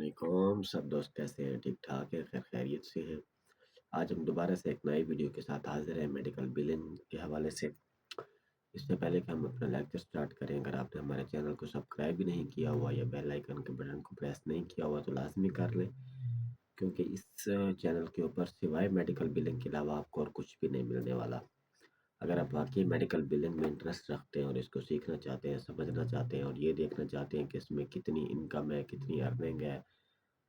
علیکم سب دوست کیسے ہیں؟ ٹھیک ٹھاک ہیں؟ خیر خیریت سے ہیں؟ آج ہم دوبارہ سے ایک نئی ویڈیو کے ساتھ حاضر ہیں میڈیکل بلنگ کے حوالے سے۔ اس سے پہلے کہ ہم اپنا لیکچر سٹارٹ کریں، اگر آپ نے ہمارے چینل کو سبسکرائب بھی نہیں کیا ہوا یا بیل آئیکن کے بٹن کو پریس نہیں کیا ہوا تو لازمی کر لیں، کیونکہ اس چینل کے اوپر سوائے میڈیکل بلنگ کے علاوہ آپ کو اور کچھ بھی نہیں ملنے والا۔ اگر آپ واقعی میڈیکل بلنگ میں انٹرسٹ رکھتے ہیں اور اس کو سیکھنا چاہتے ہیں، سمجھنا چاہتے ہیں اور یہ دیکھنا چاہتے ہیں کہ اس میں کتنی انکم ہے، کتنی ارننگ ہے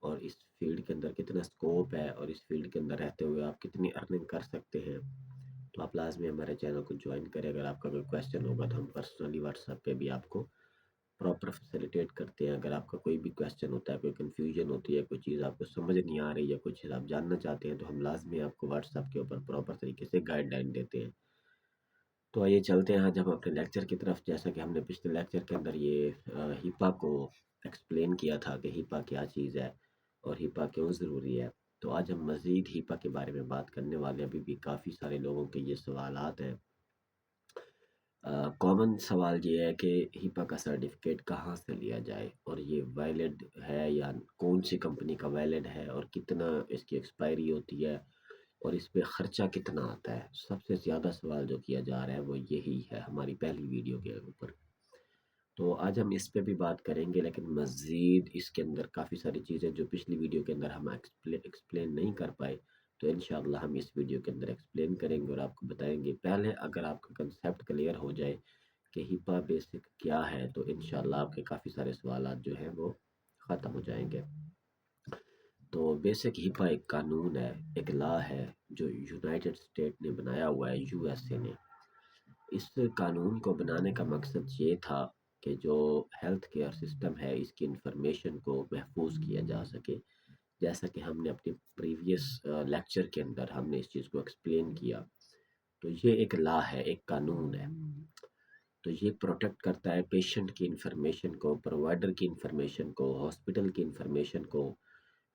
اور اس فیلڈ کے اندر کتنا سکوپ ہے اور اس فیلڈ کے اندر رہتے ہوئے آپ کتنی ارننگ کر سکتے ہیں، تو آپ لازمی ہمارے چینل کو جوائن کریں۔ اگر آپ کا کوئی کویسچن ہوگا تو ہم پرسنلی واٹس ایپ پہ بھی آپ کو پراپر فیسیلیٹیٹ کرتے ہیں۔ اگر آپ کا کوئی بھی کویسچن ہوتا ہے، کوئی کنفیوژن ہوتی ہے، کوئی چیز آپ کو سمجھ نہیں آ رہی ہے، کوئی چیز آپ جاننا چاہتے ہیں تو ہم لازمی آپ کو واٹس ایپ کے اوپر پراپر طریقے سے گائیڈ لائن دیتے ہیں۔ تو آئیے چلتے ہیں آج ہم اپنے لیکچر کی طرف۔ جیسا کہ ہم نے پچھلے لیکچر کے اندر یہ ہیپا کو ایکسپلین کیا تھا کہ ہیپا کیا چیز ہے اور ہیپا کیوں ضروری ہے، تو آج ہم مزید ہیپا کے بارے میں بات کرنے والے ہیں۔ ابھی بھی کافی سارے لوگوں کے یہ سوالات ہیں۔ کامن سوال یہ ہے کہ ہیپا کا سرٹیفکیٹ کہاں سے لیا جائے اور یہ ویلڈ ہے یا کون سی کمپنی کا ویلڈ ہے اور کتنا اس کی ایکسپائری ہوتی ہے اور اس پہ خرچہ کتنا آتا ہے۔ سب سے زیادہ سوال جو کیا جا رہا ہے وہ یہی ہے ہماری پہلی ویڈیو کے اوپر، تو آج ہم اس پہ بھی بات کریں گے، لیکن مزید اس کے اندر کافی ساری چیزیں جو پچھلی ویڈیو کے اندر ہم ایکسپلین نہیں کر پائے تو انشاءاللہ ہم اس ویڈیو کے اندر ایکسپلین کریں گے اور آپ کو بتائیں گے۔ پہلے اگر آپ کا کنسیپٹ کلیئر ہو جائے کہ ہیپا بیسک کیا ہے تو انشاءاللہ آپ کے کافی سارے سوالات جو ہیں وہ ختم ہو جائیں گے۔ تو بیسک ہیپا ایک قانون ہے، ایک لا ہے جو یونائٹڈ اسٹیٹ نے بنایا ہوا ہے، یو ایس اے نے۔ اس قانون کو بنانے کا مقصد یہ تھا کہ جو ہیلتھ کیئر سسٹم ہے اس کی انفارمیشن کو محفوظ کیا جا سکے، جیسا کہ ہم نے اپنی پریویس لیکچر کے اندر ہم نے اس چیز کو ایکسپلین کیا۔ تو یہ ایک لا ہے، ایک قانون ہے، تو یہ پروٹیکٹ کرتا ہے پیشنٹ کی انفارمیشن کو، پرووائڈر کی انفارمیشن کو، ہاسپٹل کی انفارمیشن کو۔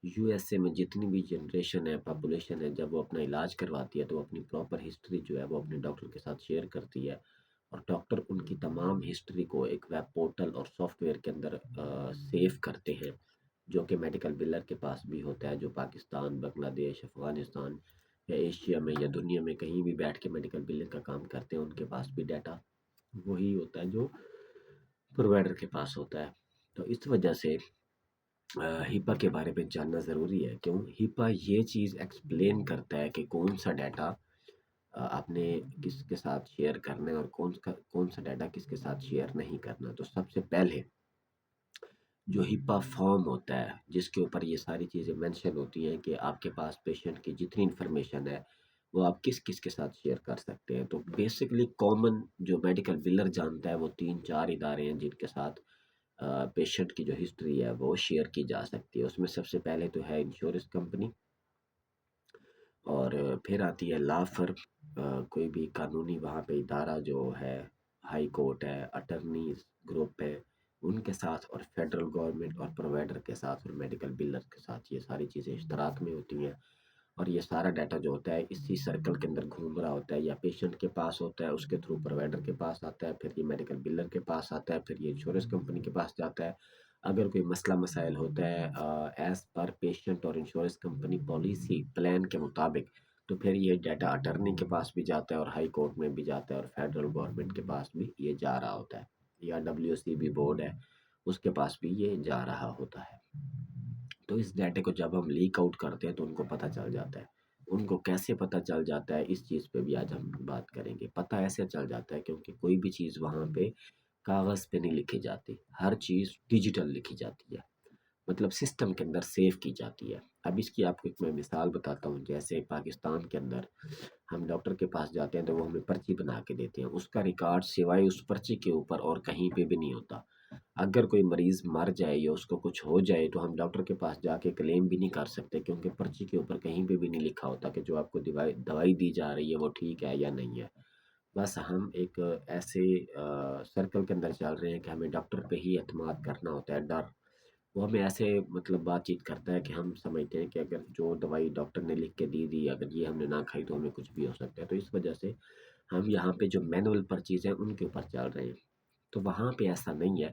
یو ایس اے میں جتنی بھی جنریشن ہے، پاپولیشن ہے، جب وہ اپنا علاج کرواتی ہے تو اپنی پراپر ہسٹری جو ہے وہ اپنے ڈاکٹر کے ساتھ شیئر کرتی ہے اور ڈاکٹر ان کی تمام ہسٹری کو ایک ویب پورٹل اور سافٹ ویئر کے اندر سیو کرتے ہیں، جو کہ میڈیکل بلر کے پاس بھی ہوتا ہے، جو پاکستان، بنگلہ دیش، افغانستان یا ایشیا میں یا دنیا میں کہیں بھی بیٹھ کے میڈیکل بلنگ کا کام کرتے ہیں، ان کے پاس بھی ڈیٹا وہی ہوتا ہے جو پرووائڈر کے پاس ہوتا ہے۔ تو اس وجہ سے ہیپا کے بارے میں جاننا ضروری ہے۔ کیوں؟ ہیپا یہ چیز ایکسپلین کرتا ہے کہ کون سا ڈیٹا آپ نے کس کے ساتھ شیئر کرنا ہے اور کون سا ڈیٹا کس کے ساتھ شیئر نہیں کرنا۔ تو سب سے پہلے جو ہیپا فارم ہوتا ہے جس کے اوپر یہ ساری چیزیں مینشن ہوتی ہیں کہ آپ کے پاس پیشنٹ کی جتنی انفارمیشن ہے وہ آپ کس کس کے ساتھ شیئر کر سکتے ہیں۔ تو بیسکلی کامن جو میڈیکل بلر جانتا ہے وہ 3-4 ادارے ہیں جن کے ساتھ پیشنٹ کی جو ہسٹری ہے وہ شیئر کی جا سکتی ہے۔ اس میں سب سے پہلے تو ہے انشورنس کمپنی، اور پھر آتی ہے لا فرم، کوئی بھی قانونی وہاں پہ ادارہ جو ہے، ہائی کورٹ ہے، اٹرنیز گروپ ہے، ان کے ساتھ، اور فیڈرل گورنمنٹ اور پرووائڈر کے ساتھ اور میڈیکل بلر کے ساتھ یہ ساری چیزیں اشتراک میں ہوتی ہیں۔ اور یہ سارا ڈیٹا جو ہوتا ہے اسی سرکل کے اندر گھوم رہا ہوتا ہے، یا پیشنٹ کے پاس ہوتا ہے، اس کے تھرو پرووائڈر کے پاس آتا ہے، پھر یہ میڈیکل بلر کے پاس آتا ہے، پھر یہ انشورنس کمپنی کے پاس جاتا ہے۔ اگر کوئی مسئلہ مسائل ہوتا ہے ایز پر پیشنٹ اور انشورنس کمپنی پالیسی پلان کے مطابق، تو پھر یہ ڈیٹا اٹرنی کے پاس بھی جاتا ہے اور ہائی کورٹ میں بھی جاتا ہے اور فیڈرل گورنمنٹ کے پاس بھی یہ جا رہا ہوتا ہے، یا WCB بورڈ ہے اس کے پاس بھی یہ جا رہا ہوتا ہے۔ تو اس ڈیٹے کو جب ہم لیک آؤٹ کرتے ہیں تو ان کو پتہ چل جاتا ہے۔ ان کو کیسے پتہ چل جاتا ہے اس چیز پہ بھی آج ہم بات کریں گے۔ پتہ ایسے چل جاتا ہے کیونکہ کوئی بھی چیز وہاں پہ کاغذ پہ نہیں لکھی جاتی، ہر چیز ڈیجیٹل لکھی جاتی ہے، مطلب سسٹم کے اندر سیو کی جاتی ہے۔ اب اس کی آپ کو ایک میں مثال بتاتا ہوں۔ جیسے پاکستان کے اندر ہم ڈاکٹر کے پاس جاتے ہیں تو وہ ہمیں پرچی بنا کے دیتے ہیں، اس کا ریکارڈ سوائے اس پرچی کے اوپر اور کہیں پہ بھی نہیں ہوتا۔ اگر کوئی مریض مر جائے یا اس کو کچھ ہو جائے تو ہم ڈاکٹر کے پاس جا کے کلیم بھی نہیں کر سکتے، کیونکہ پرچی کے اوپر کہیں پہ بھی نہیں لکھا ہوتا کہ جو آپ کو دوائی دی جا رہی ہے وہ ٹھیک ہے یا نہیں ہے۔ بس ہم ایک ایسے سرکل کے اندر چل رہے ہیں کہ ہمیں ڈاکٹر پہ ہی اعتماد کرنا ہوتا ہے، ڈر وہ ہمیں ایسے مطلب بات چیت کرتا ہے کہ ہم سمجھتے ہیں کہ اگر جو دوائی ڈاکٹر نے لکھ کے دی اگر یہ ہم نے نہ کھائی تو ہمیں کچھ بھی ہو سکتا ہے۔ تو اس وجہ سے ہم یہاں پہ جو مینول پرچیز ہیں ان کے اوپر چل رہے ہیں، تو وہاں پہ ایسا نہیں ہے۔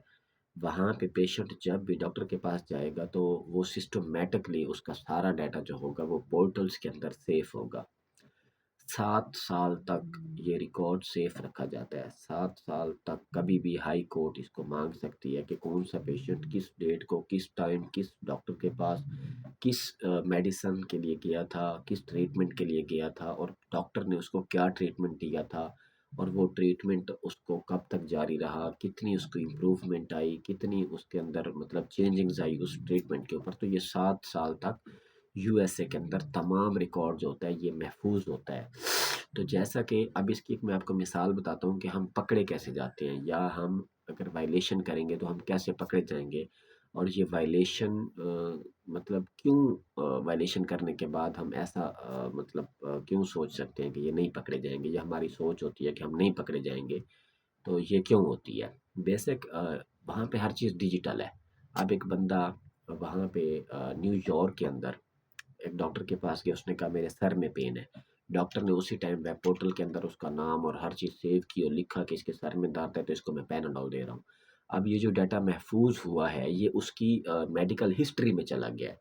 وہاں پہ پیشنٹ جب بھی ڈاکٹر کے پاس جائے گا تو وہ سسٹمیٹکلی اس کا سارا ڈیٹا جو ہوگا وہ پورٹلز کے اندر سیف ہوگا۔ 7 سال تک یہ ریکارڈ سیف رکھا جاتا ہے، 7 سال تک کبھی بھی ہائی کورٹ اس کو مانگ سکتی ہے کہ کون سا پیشنٹ کس ڈیٹ کو کس ٹائم کس ڈاکٹر کے پاس کس میڈیسن کے لیے گیا تھا، کس ٹریٹمنٹ کے لیے گیا تھا، اور ڈاکٹر نے اس کو کیا ٹریٹمنٹ دیا تھا، اور وہ ٹریٹمنٹ اس کو کب تک جاری رہا، کتنی اس کو امپروومنٹ آئی، کتنی اس کے اندر مطلب چینجنگز آئی اس ٹریٹمنٹ کے اوپر۔ تو یہ 7 سال تک یو ایس اے کے اندر تمام ریکارڈ جو ہوتا ہے یہ محفوظ ہوتا ہے۔ تو جیسا کہ اب اس کی ایک میں آپ کو مثال بتاتا ہوں کہ ہم پکڑے کیسے جاتے ہیں، یا ہم اگر وائلیشن کریں گے تو ہم کیسے پکڑے جائیں گے، اور یہ وائلیشن مطلب کیوں وائلیشن کرنے کے بعد ہم ایسا کیوں سوچ سکتے ہیں کہ یہ نہیں پکڑے جائیں گے، یا ہماری سوچ ہوتی ہے کہ ہم نہیں پکڑے جائیں گے، تو یہ کیوں ہوتی ہے؟ بیسک وہاں پہ ہر چیز ڈیجیٹل ہے۔ اب ایک بندہ وہاں پہ نیو یارک کے اندر ایک ڈاکٹر کے پاس گیا، اس نے کہا میرے سر میں پین ہے، ڈاکٹر نے اسی ٹائم ویب پورٹل کے اندر اس کا نام اور ہر چیز سیو کی اور لکھا کہ اس کے سر میں درد ہے تو اس کو میں پیناڈول دے رہا ہوں۔ اب یہ جو ڈیٹا محفوظ ہوا ہے یہ اس کی میڈیکل ہسٹری میں چلا گیا ہے۔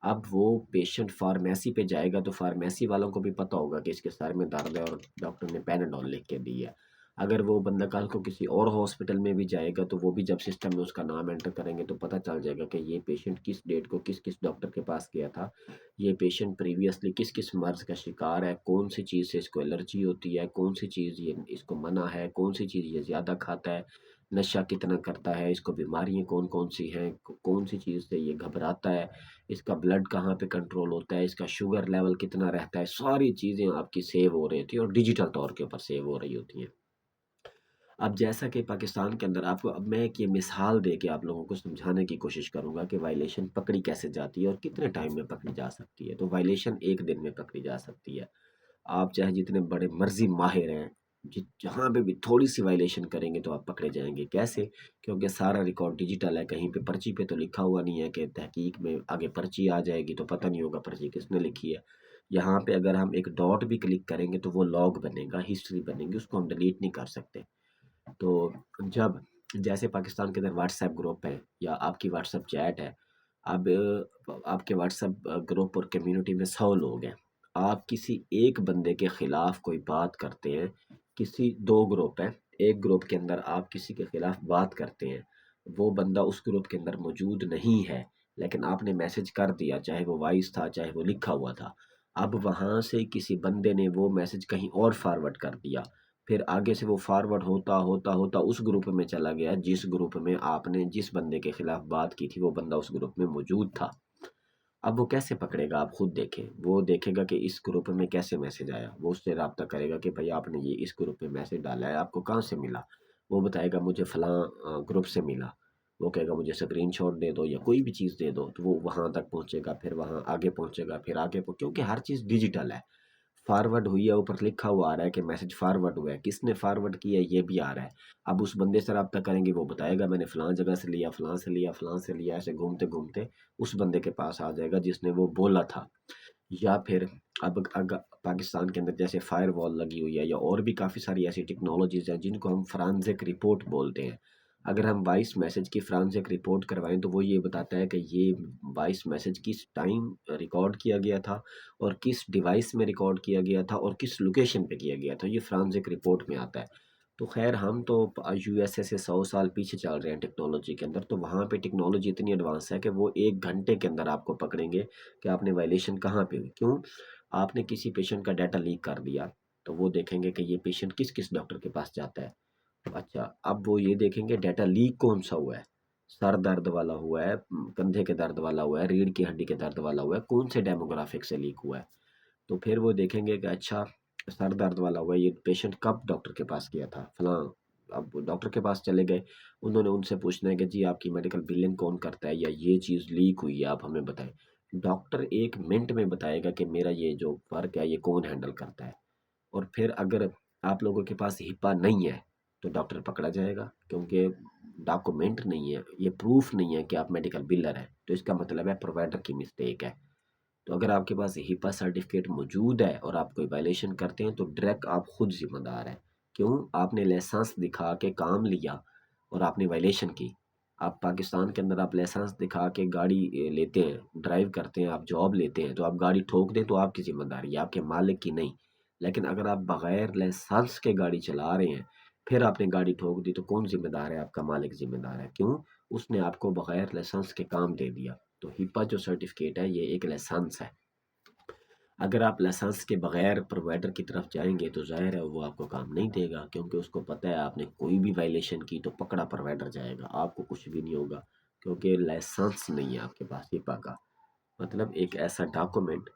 اب وہ پیشنٹ فارمیسی پہ جائے گا تو فارمیسی والوں کو بھی پتہ ہوگا کہ اس کے سر میں درد ہے اور ڈاکٹر نے پیناڈول لکھ کے دی ہے۔ اگر وہ بندہ کل کو کسی اور ہاسپٹل میں بھی جائے گا تو وہ بھی جب سسٹم میں اس کا نام انٹر کریں گے تو پتہ چل جائے گا کہ یہ پیشنٹ کس ڈیٹ کو کس کس ڈاکٹر کے پاس گیا تھا، یہ پیشنٹ پریویسلی کس کس مرض کا شکار ہے، کون سی چیز سے اس کو الرجی ہوتی ہے، کون سی چیز یہ اس کو منع ہے، کون سی چیز یہ زیادہ کھاتا ہے، نشہ کتنا کرتا ہے، اس کو بیماریاں کون کون سی ہیں، کون سی چیز سے یہ گھبراتا ہے، اس کا بلڈ کہاں پہ کنٹرول ہوتا ہے، اس کا شوگر لیول کتنا رہتا ہے، ساری چیزیں آپ کی سیو ہو رہی ہوتی ہیں اور ڈیجیٹل طور کے اوپر سیو ہو رہی ہوتی ہیں۔ اب جیسا کہ پاکستان کے اندر آپ کو اب میں ایک یہ مثال دے کے آپ لوگوں کو سمجھانے کی کوشش کروں گا کہ وائلیشن پکڑی کیسے جاتی ہے اور کتنے ٹائم میں پکڑی جا سکتی ہے۔ تو وائلیشن ایک دن میں پکڑی جا سکتی ہے۔ آپ چاہے جتنے بڑے مرضی ماہر ہیں، جہاں پہ بھی تھوڑی سی وائلیشن کریں گے تو آپ پکڑے جائیں گے۔ کیسے؟ کیونکہ سارا ریکارڈ ڈیجیٹل ہے، کہیں پہ پرچی پہ تو لکھا ہوا نہیں ہے کہ تحقیق میں آگے پرچی آ جائے گی تو پتہ نہیں ہوگا پرچی کس نے لکھی ہے۔ یہاں پہ اگر ہم ایک ڈاٹ بھی کلک کریں گے تو وہ لاگ بنے گا، ہسٹری بنے گی، اس کو ہم ڈیلیٹ نہیں کر سکتے۔ تو جب جیسے پاکستان کے اندر واٹس ایپ گروپ ہے یا آپ کی واٹس ایپ چیٹ ہے، اب آپ کے واٹس ایپ گروپ اور کمیونٹی میں 100 لوگ ہیں، آپ کسی ایک بندے کے خلاف کوئی بات کرتے ہیں، کسی 2 گروپ ہیں، ایک گروپ کے اندر آپ کسی کے خلاف بات کرتے ہیں، وہ بندہ اس گروپ کے اندر موجود نہیں ہے لیکن آپ نے میسج کر دیا، چاہے وہ وائس تھا چاہے وہ لکھا ہوا تھا، اب وہاں سے کسی بندے نے وہ میسج کہیں اور فارورڈ کر دیا، پھر آگے سے وہ فارورڈ ہوتا ہوتا ہوتا اس گروپ میں چلا گیا جس گروپ میں آپ نے جس بندے کے خلاف بات کی تھی، وہ بندہ اس گروپ میں موجود تھا۔ اب وہ کیسے پکڑے گا؟ آپ خود دیکھیں، وہ دیکھے گا کہ اس گروپ میں کیسے میسج آیا، وہ اس سے رابطہ کرے گا کہ بھائی آپ نے یہ اس گروپ میں میسج ڈالا ہے، آپ کو کہاں سے ملا؟ وہ بتائے گا مجھے فلاں گروپ سے ملا، وہ کہے گا مجھے اسکرین شاٹ دے دو یا کوئی بھی چیز دے دو، تو وہ وہاں تک پہنچے گا، پھر وہاں آگے پہنچے گا، پھر آگے کیونکہ ہر چیز ڈیجیٹل ہے، فارورڈ ہوئی ہے، اوپر لکھا ہوا آ رہا ہے کہ میسج فارورڈ ہوا ہے، کس نے فارورڈ کیا ہے یہ بھی آ رہا ہے۔ اب اس بندے سے رابطہ کریں گے، وہ بتائے گا میں نے فلاں جگہ سے لیا، فلاں سے لیا، فلاں سے لیا، ایسے گھومتے گھومتے اس بندے کے پاس آ جائے گا جس نے وہ بولا تھا۔ یا پھر اب اگر پاکستان کے اندر جیسے فائر وال لگی ہوئی ہے یا اور بھی کافی ساری ایسی ٹیکنالوجیز ہیں جن کو ہم فرانزک رپورٹ بولتے ہیں، اگر ہم وائس میسج کی فرانزک رپورٹ کروائیں تو وہ یہ بتاتا ہے کہ یہ وائس میسج کس ٹائم ریکارڈ کیا گیا تھا اور کس ڈیوائس میں ریکارڈ کیا گیا تھا اور کس لوکیشن پہ کیا گیا تھا، یہ فرانزک رپورٹ میں آتا ہے۔ تو خیر ہم تو یو ایس اے سے 100 سال پیچھے چل رہے ہیں ٹیکنالوجی کے اندر، تو وہاں پہ ٹیکنالوجی اتنی ایڈوانس ہے کہ وہ 1 گھنٹے کے اندر آپ کو پکڑیں گے کہ آپ نے وائلیشن کہاں پہ ہوئی، کیوں؟ آپ نے کسی پیشنٹ کا ڈیٹا لیک کر دیا تو وہ دیکھیں گے کہ یہ پیشنٹ کس کس ڈاکٹر کے پاس جاتا ہے۔ اچھا، اب وہ یہ دیکھیں گے ڈیٹا لیک کون سا ہوا ہے، سر درد والا ہوا ہے، کندھے کے درد والا ہوا ہے، ریڑھ کی ہڈی کے درد والا ہوا ہے، کون سے ڈیموگرافک سے لیک ہوا ہے۔ تو پھر وہ دیکھیں گے کہ اچھا سر درد والا ہوا ہے، یہ پیشنٹ کب ڈاکٹر کے پاس گیا تھا، فلاں۔ اب ڈاکٹر کے پاس چلے گئے، انہوں نے ان سے پوچھنا ہے کہ جی آپ کی میڈیکل بلنگ کون کرتا ہے یا یہ چیز لیک ہوئی ہے آپ ہمیں بتائیں۔ ڈاکٹر 1 منٹ میں بتائے گا کہ میرا یہ جو ورک ہے یہ کون ہینڈل کرتا ہے۔ اور پھر اگر آپ لوگوں کے پاس ہپا نہیں ہے تو ڈاکٹر پکڑا جائے گا، کیونکہ ڈاکومنٹ نہیں ہے، یہ پروف نہیں ہے کہ آپ میڈیکل بلر ہیں، تو اس کا مطلب ہے پرووائڈر کی مسٹیک ہے۔ تو اگر آپ کے پاس ہپا سرٹیفکیٹ موجود ہے اور آپ کوئی وائلیشن کرتے ہیں تو ڈائریکٹ آپ خود ذمہ دار ہیں، کیوں؟ آپ نے لائسنس دکھا کے کام لیا اور آپ نے وائلیشن کی، آپ پاکستان کے اندر آپ لائسنس دکھا کے گاڑی لیتے ہیں، ڈرائیو کرتے ہیں، آپ جاب لیتے ہیں، تو آپ گاڑی ٹھوک دیں تو آپ کی ذمہ داری ہے، آپ کے مالک کی نہیں۔ لیکن اگر آپ بغیر لائسنس کے گاڑی چلا رہے ہیں، پھر آپ نے گاڑی ٹھوک دی، تو کون ذمہ دار ہے؟ آپ کا مالک ذمہ دار ہے۔ کیوں؟ اس نے آپ کو بغیر لائسنس کے کام دے دیا۔ تو ہپا جو سرٹیفکیٹ ہے یہ ایک لائسنس ہے۔ اگر آپ لائسنس کے بغیر پرووائڈر کی طرف جائیں گے تو ظاہر ہے وہ آپ کو کام نہیں دے گا، کیونکہ اس کو پتہ ہے آپ نے کوئی بھی وائلیشن کی تو پکڑا پرووائڈر جائے گا، آپ کو کچھ بھی نہیں ہوگا، کیونکہ لائسنس نہیں ہے آپ کے پاس ہپا کا۔ مطلب ایک ایسا ڈاکومنٹ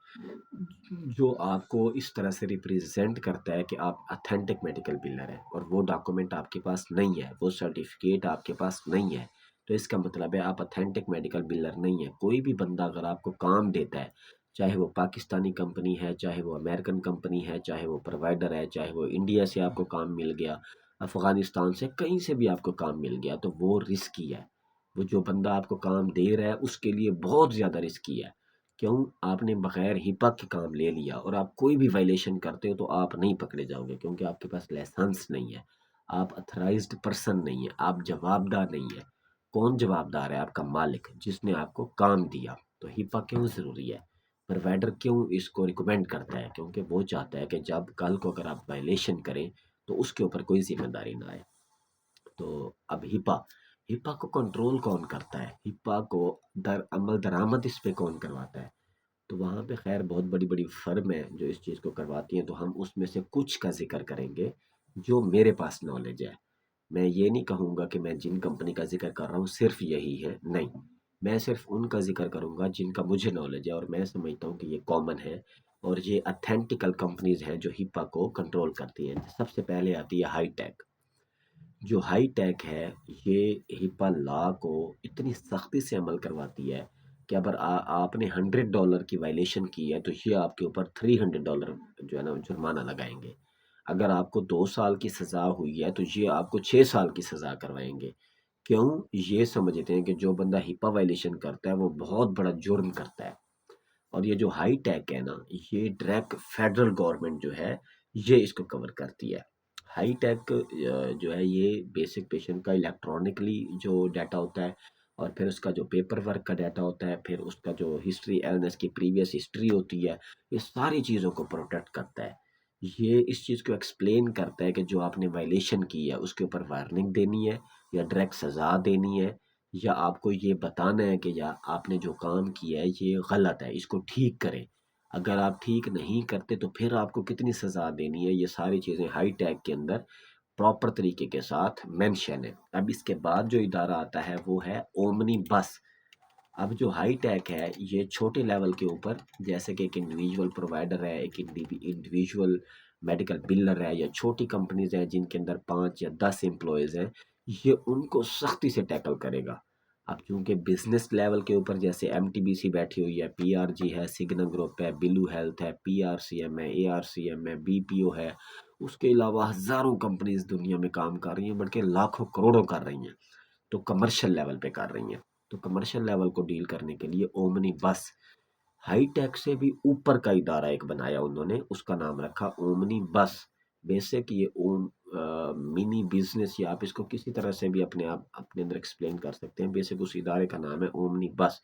جو آپ کو اس طرح سے ریپریزنٹ کرتا ہے کہ آپ اتھینٹک میڈیکل بلر ہیں، اور وہ ڈاکومنٹ آپ کے پاس نہیں ہے، وہ سرٹیفکیٹ آپ کے پاس نہیں ہے، تو اس کا مطلب ہے آپ اتھینٹک میڈیکل بلر نہیں ہے۔ کوئی بھی بندہ اگر آپ کو کام دیتا ہے، چاہے وہ پاکستانی کمپنی ہے، چاہے وہ امریکن کمپنی ہے، چاہے وہ پرووائڈر ہے، چاہے وہ انڈیا سے آپ کو کام مل گیا، افغانستان سے، کہیں سے بھی آپ کو کام مل گیا، تو وہ رسکی ہے۔ وہ جو بندہ آپ کو کام دے رہا ہے اس کے لیے بہت زیادہ رسکی ہے۔ کیوں؟ آپ نے بغیر ہپا کے کام لے لیا، اور آپ کوئی بھی وائلیشن کرتے ہو تو آپ نہیں پکڑے جاؤ گے، کیونکہ آپ کے پاس لائسنس نہیں ہے، آپ اتھرائزڈ پرسن نہیں ہے، آپ جواب دار نہیں ہے۔ کون جواب دار ہے؟ آپ کا مالک، جس نے آپ کو کام دیا۔ تو ہپا کیوں ضروری ہے؟ پرووائڈر کیوں اس کو ریکمینڈ کرتا ہے؟ کیونکہ وہ چاہتا ہے کہ جب کل کو اگر آپ وائلیشن کریں تو اس کے اوپر کوئی ذمہ داری نہ آئے۔ تو اب ہپا کو کنٹرول کون کرتا ہے؟ ہپا کو عمل درآمد اس پہ کون کرواتا ہے؟ تو وہاں پہ خیر بہت بڑی بڑی فرم ہے جو اس چیز کو کرواتی ہیں، تو ہم اس میں سے کچھ کا ذکر کریں گے جو میرے پاس نالج ہے۔ میں یہ نہیں کہوں گا کہ میں جن کمپنی کا ذکر کر رہا ہوں صرف یہی ہے، نہیں، میں صرف ان کا ذکر کروں گا جن کا مجھے نالج ہے اور میں سمجھتا ہوں کہ یہ کامن ہے، اور یہ اتھینٹیکل کمپنیز ہیں جو ہپا کو کنٹرول کرتی ہیں۔ سب سے پہلے آتی ہے ہائی ٹیک۔ جو ہائی ٹیک ہے یہ ہپا لا کو اتنی سختی سے عمل کرواتی ہے کہ اگر آپ نے $100 کی وائلیشن کی ہے تو یہ آپ کے اوپر $300 جو ہے نا جرمانہ لگائیں گے۔ اگر آپ کو 2 سال کی سزا ہوئی ہے تو یہ آپ کو 6 سال کی سزا کروائیں گے۔ کیوں؟ یہ سمجھتے ہیں کہ جو بندہ ہپا وائلیشن کرتا ہے وہ بہت بڑا جرم کرتا ہے۔ اور یہ جو ہائی ٹیک ہے نا، یہ ڈائریکٹ فیڈرل گورنمنٹ جو ہے یہ اس کو کور کرتی ہے۔ ہائی ٹیک جو ہے یہ بیسک پیشنٹ کا الیکٹرانکلی جو ڈیٹا ہوتا ہے، اور پھر اس کا جو پیپر ورک کا ڈیٹا ہوتا ہے، پھر اس کا جو ہسٹری ایلنس کی پریویس ہسٹری ہوتی ہے، یہ ساری چیزوں کو پروٹیکٹ کرتا ہے۔ یہ اس چیز کو ایکسپلین کرتا ہے کہ جو آپ نے وائلیشن کی ہے اس کے اوپر وارننگ دینی ہے، یا ڈائریکٹ سزا دینی ہے، یا آپ کو یہ بتانا ہے کہ یا آپ نے جو کام کیا ہے یہ غلط ہے، اس کو ٹھیک کریں۔ اگر آپ ٹھیک نہیں کرتے تو پھر آپ کو کتنی سزا دینی ہے، یہ ساری چیزیں ہائی ٹیک کے اندر پراپر طریقے کے ساتھ مینشن ہے۔ اب اس کے بعد جو ادارہ آتا ہے وہ ہے اومنی بس۔ اب جو ہائی ٹیک ہے یہ چھوٹے لیول کے اوپر، جیسے کہ ایک انڈیویجول پرووائڈر ہے، ایک انڈیویجول میڈیکل بلر ہے، یا چھوٹی کمپنیز ہیں جن کے اندر 5 یا 10 امپلائیز ہیں، یہ ان کو سختی سے ٹیکل کرے گا۔ اب چونکہ بزنس لیول کے اوپر جیسے ایم ٹی بی سی بیٹھی ہوئی ہے، پی آر جی ہے، سگنا گروپ ہے، بلو ہیلتھ ہے، پی آر سی ایم ہے، اے آر سی ایم ہے، بی پی او ہے، اس کے علاوہ ہزاروں کمپنیز دنیا میں کام کر رہی ہیں، بلکہ لاکھوں کروڑوں کر رہی ہیں، تو کمرشل لیول پہ کر رہی ہیں۔ تو کمرشل لیول کو ڈیل کرنے کے لیے اومنی بس ہائی ٹیک سے بھی اوپر کا ادارہ ایک بنایا انہوں نے، اس کا نام رکھا اومنی بس۔ بیسک یہ منی بزنس، یا آپ اس کو کسی طرح سے بھی اپنے اندر ایکسپلین کر سکتے ہیں، بیسک اس ادارے کا نام ہے اومنی بس۔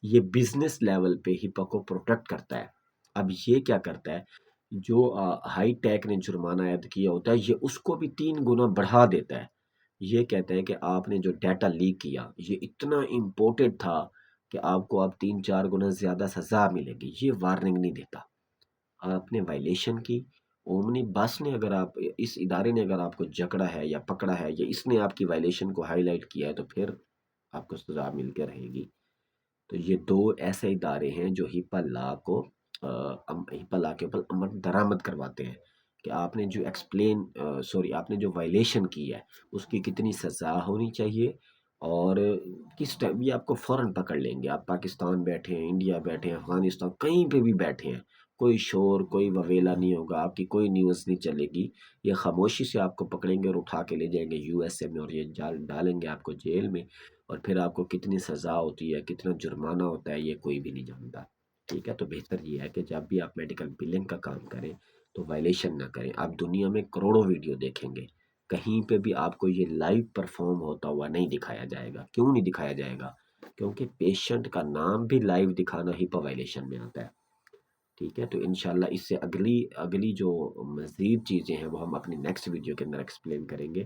یہ بزنس لیول پہ ہپا کو پروٹیکٹ کرتا ہے۔ اب یہ کیا کرتا ہے؟ جو ہائی ٹیک نے جرمانہ عائد کیا ہوتا ہے یہ اس کو بھی 3 گنا بڑھا دیتا ہے۔ یہ کہتا ہے کہ آپ نے جو ڈیٹا لیک کیا یہ اتنا امپورٹنٹ تھا کہ آپ کو اب 3 4 گنا زیادہ سزا ملے گی، یہ وارننگ نہیں دیتا۔ آپ نے وائلیشن کی، اومنی بس نے اگر آپ اس ادارے نے اگر آپ کو جکڑا ہے یا پکڑا ہے، یا اس نے آپ کی وائلیشن کو ہائی لائٹ کیا ہے، تو پھر آپ کو سزا مل کے رہے گی۔ تو یہ 2 ایسے ادارے ہیں جو ہپا لا کے اوپر عمل درآمد کرواتے ہیں کہ آپ نے جو آپ نے جو وائلیشن کی ہے اس کی کتنی سزا ہونی چاہیے، اور کس ٹائم یہ آپ کو فوراً پکڑ لیں گے۔ آپ پاکستان بیٹھے ہیں، انڈیا بیٹھے ہیں، افغانستان کہیں پہ بھی بیٹھے ہیں، کوئی شور کوئی وویلا نہیں ہوگا، آپ کی کوئی نیوز نہیں چلے گی، یہ خاموشی سے آپ کو پکڑیں گے اور اٹھا کے لے جائیں گے یو ایس اے میں، اور یہ ڈالیں گے آپ کو جیل میں، اور پھر آپ کو کتنی سزا ہوتی ہے، کتنا جرمانہ ہوتا ہے، یہ کوئی بھی نہیں جانتا۔ ٹھیک ہے؟ تو بہتر یہ ہے کہ جب بھی آپ میڈیکل بلنگ کا کام کریں تو وائلیشن نہ کریں۔ آپ دنیا میں کروڑوں ویڈیو دیکھیں گے، کہیں پہ بھی آپ کو یہ لائیو پرفارم ہوتا ہوا نہیں دکھایا جائے گا۔ کیوں نہیں دکھایا جائے گا؟ کیونکہ پیشنٹ کا نام بھی لائیو دکھانا ہپا وائلیشن میں آتا ہے۔ ٹھیک ہے، تو انشاءاللہ اس سے اگلی جو مزید چیزیں ہیں وہ ہم اپنی نیکسٹ ویڈیو کے اندر ایکسپلین کریں گے،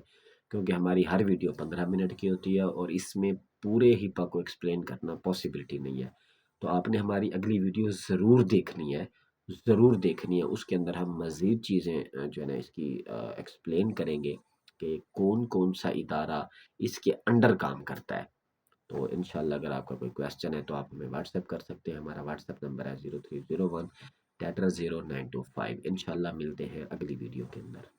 کیونکہ ہماری ہر ویڈیو 15 منٹ کی ہوتی ہے اور اس میں پورے ہپا کو ایکسپلین کرنا پاسبلٹی نہیں ہے۔ تو آپ نے ہماری اگلی ویڈیو ضرور دیکھنی ہے، ضرور دیکھنی ہے۔ اس کے اندر ہم مزید چیزیں جو ہے نا اس کی ایکسپلین کریں گے کہ کون کون سا ادارہ اس کے انڈر کام کرتا ہے۔ تو انشاءاللہ اگر آپ کا کوئی کویسچن ہے تو آپ ہمیں واٹس ایپ کر سکتے ہیں۔ ہمارا واٹس ایپ نمبر ہے 0301 00925۔ انشاءاللہ ملتے ہیں اگلی ویڈیو کے اندر۔